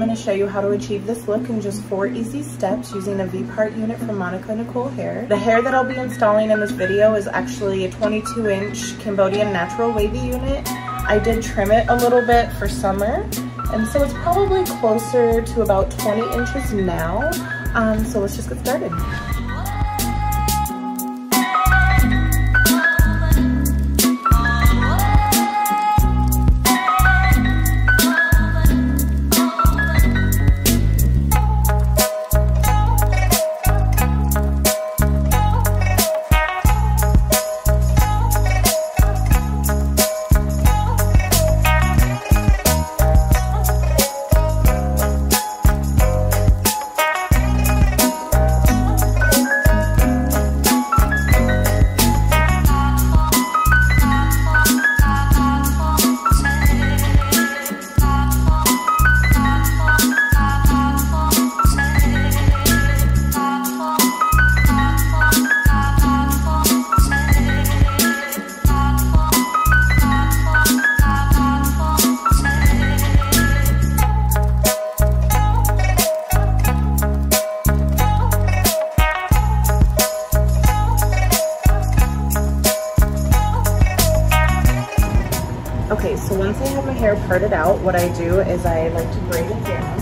I'm going to show you how to achieve this look in just 4 easy steps using a V-part unit from Monica Nicole Hair. The hair that I'll be installing in this video is actually a 22-inch Cambodian Natural wavy unit. I did trim it a little bit for summer, and so it's probably closer to about 20 inches now. So let's just get started. Okay, so once I have my hair parted out, what I do is I like to braid it down.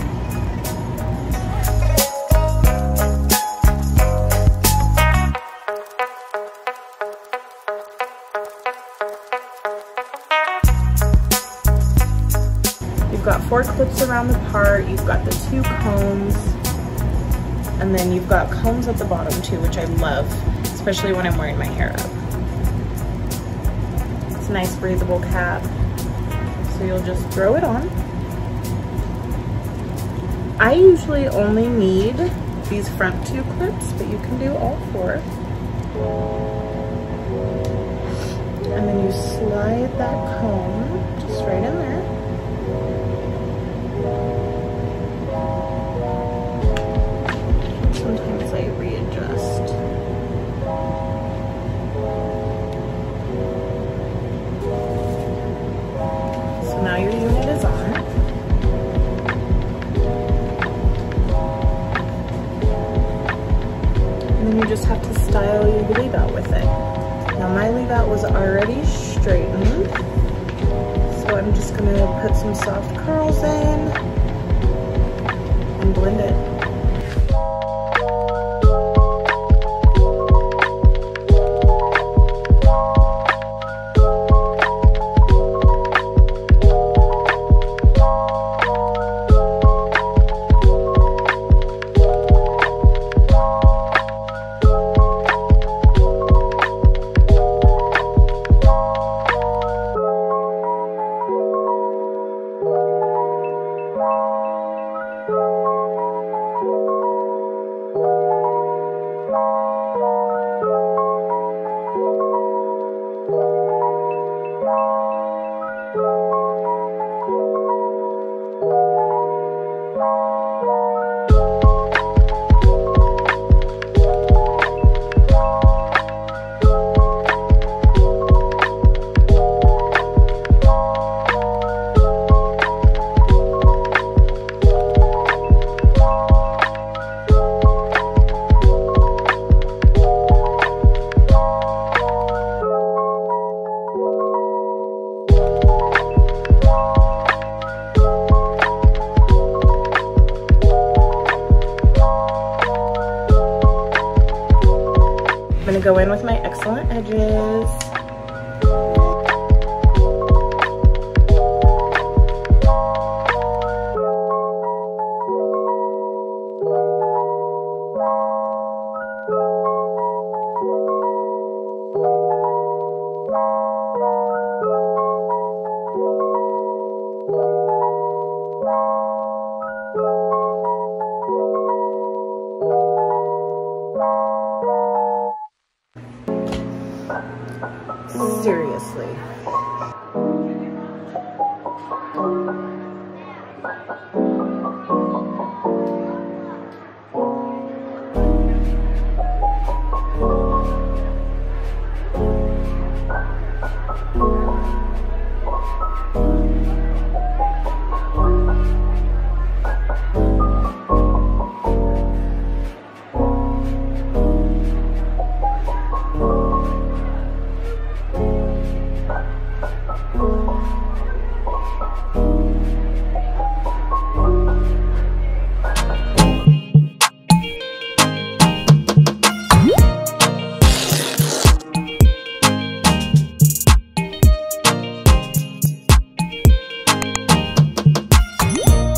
You've got 4 clips around the part, you've got the 2 combs, and then you've got combs at the bottom too, which I love, especially when I'm wearing my hair up. It's a nice breathable cap. So you'll just throw it on. I usually only need these front 2 clips, but you can do all 4. And then you slide that comb just right in there. Sometimes I readjust. Now your unit is on. And then you just have to style your leave out with it. Now my leave out was already straightened, so I'm just gonna put some soft curls in and blend it. I'm gonna go in with my excellent edges. Seriously.